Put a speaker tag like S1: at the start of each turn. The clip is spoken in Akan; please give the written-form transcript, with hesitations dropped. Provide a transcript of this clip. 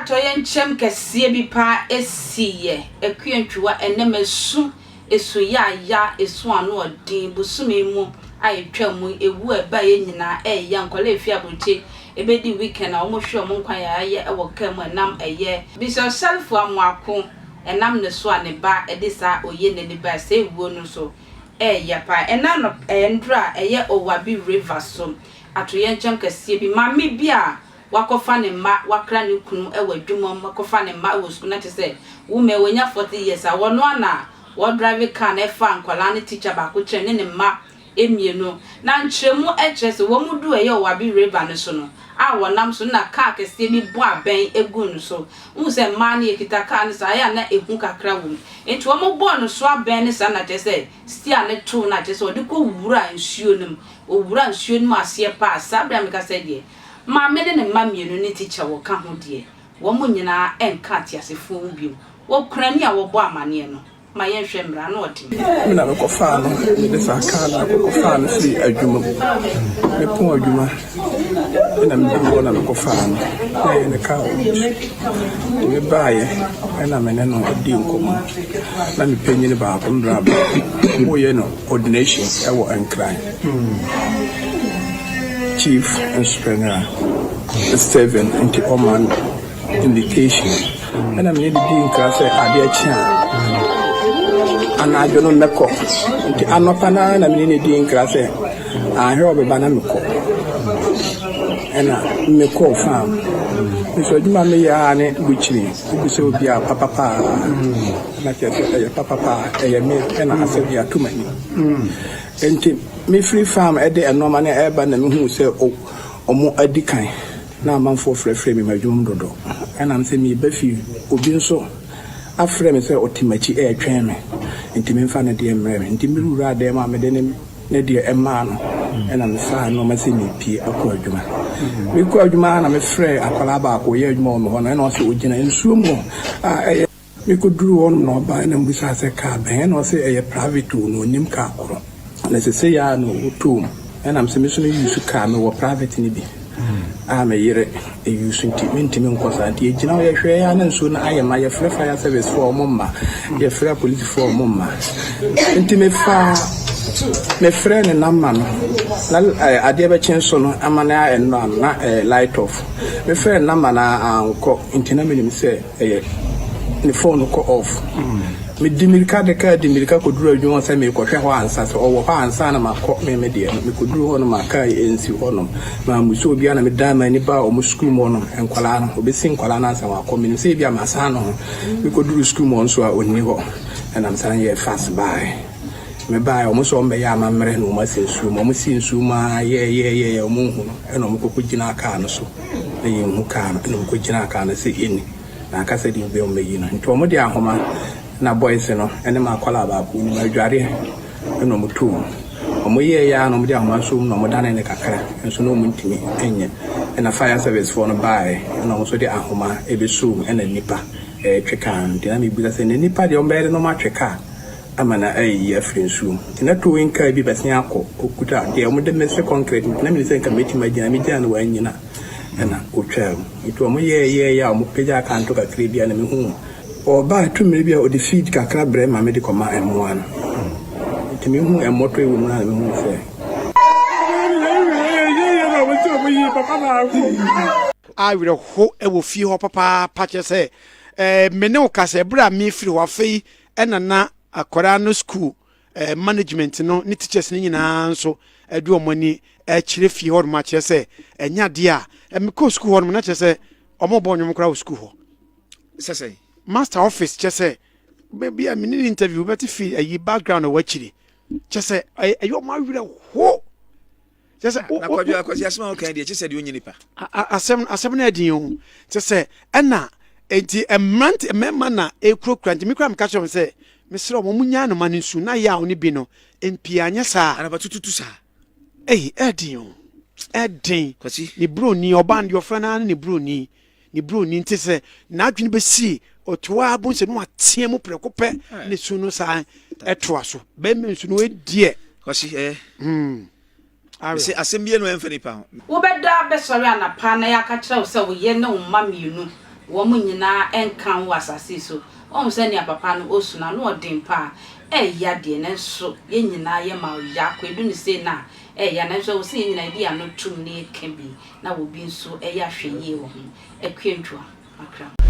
S1: atoyen chem kese bi pa esiye ekuyentwa enemesu esu ya esu anu odin busumi mu ayetwa mu ewu eba ye nyina eya nkola efi abroche ebedi weekend a omohwe omo nkwan ya ye ewo kam enam eye biso self amwako enam ne so aneba edisa oye ne ne ba se ewu no so eya pa enano endra eye Owabi River so atoyen chem kese bi mami bia wakofa ne ma wakra ne kunu ewadwuma makofa ne ma wo school na te say wo me wenya 40 years a wono ana wo drive car na fa nkwala ne teacher ba ko kire ne ma emienu na nkyeremu ekese wo mudu eye Owabi River ne so no a wonam so na car kese bi bo aben egun so wo se ma ne ekita car ne sa ya na ehu kakra wo enti wo mo bo no so aben ne sa na te say stia ne to na te say odi ko wura nsuo nim owura nsuo nim ase pa sabra me ka say de ma mede ne ma mienu ne teacher wo ka ho de wo mo nyina enka tiasefo bio wo krani a wo bo amane no ma yen hwemra na odi
S2: na me ko fa no me de sa ka na ko fa no si adwuma me pon adwuma na me bo na me ko fa no ne ka me baaye na me ne no odi nkomo na me penyi ne ba ko ndra ba wo ye no ordination e wo enkran Chief Inspector Steven into Oman indication and I mean the class and I don't know meko into Anopana and I mean the class I hear of a banana and I meko farm. So you mammy yarn which means so be a papa not a papa and I said you are too many. And me free farm at the normally urban and who say oh more adikan now man for frame my room dodo and I'm saying me befi obi so afre me say otimachi e twen me ntimi mfa ne de emre ntimi rura de ma me de ne de emma no and I'm say no ma say me pie akọ adwuma me kọ adwuma na me frɛ akwala ba akọ ye adwuma no ho na no say ogina nsuo mu me could do on no ba na mbusa say ka ben no say e private no nim ka akoro na se say ya no otom and I'm saying so use car me wo private ni bi me yere e use ntimi nkosa nti e gina ye hwe ya na nso na ayema ye frɛ fire service for momma ye frɛ police for momma nti me frɛ ne namma no na ade ba chen so no amana enno na light off me frɛ namma na anko nti na me nim say ne phone ko off me dimirika de ka dimirika ko duru adwon say me ko hwe ho ansa so owo ho ansa na makọ me de me ko duru ho no maka ensi ho no ma muso obi na me dan ma ni ba o mu school mo no enkwala no obesi nkwala na ansa makọ me say bia masa no me ko duru school mo nso a onni ho and am saying ye fast buy me buy o mu so mbe ya amamre no ma sensu mo mu sensu ma ye o mu hu no e no mu ko gina aka no so e ye hu ka no mu ko gina aka no se eni na aka se di be o meyi no nto mo de ahoma na boys no ene ma kwala ba ku ni adware eno mutu omo ye ya no mo dia ho so no mo dane ne kakra enso no mo ntimi enye na fire service for no buy eno mo so de ahoma e be so ena nipa tweka ndi na me bi se ne nipa de o mbere no ma tweka amana ayi afrin su tina to winka bi besen akọ okuta de mo de mese concrete na me se nka meti magina me dia no wa nyina ena otwa ito mo ye ya mo peja kan to kakra bia na me hu oba tumiri bia o de feed kakra bre ma medical ma M1 timi hu emoto e wo na me hu se
S3: I will ho e wo fie ho papa pache se me ne o kase bra me firi ho afei na akora no school management no ni teachers ni nyina nso edu omani e kire fie ho ma che se enya de a me ko school ho na che se omo bo nwom kra school ho
S4: se
S3: master office chese maybe a minute interview but if a background or chiri chese ayo ma wire ho chese
S4: na kwajo akwasi asema o kan de chese de onyini pa
S3: asem na adin o chese ena enti emrant emma na ekrokra nti mikra mka chom se mesro mo munya no man nsu na ya oni bi no empia anya sa
S4: ana batututu sa
S3: adin o adin
S4: kwasi
S3: ni bro ni oban de ofra na ni bro ni nti se na adwene be si otwa bonse no atie mu prekope ne sunu sa etwa so be me sunu edie
S4: kwasi asem bie no emfani pa
S1: wo beda be sori anapa na ya ka kire wo se wo ye ne wo ma mienu wo mu nyina enkan wasase so on se ne papa no osuna no odin pa ya de ne so ye nyina ye ma ya kwedu ni se na ya na so se nyina di ano tum ne ka bi na wo bi nso ya hwe ye wo ho akwentua akra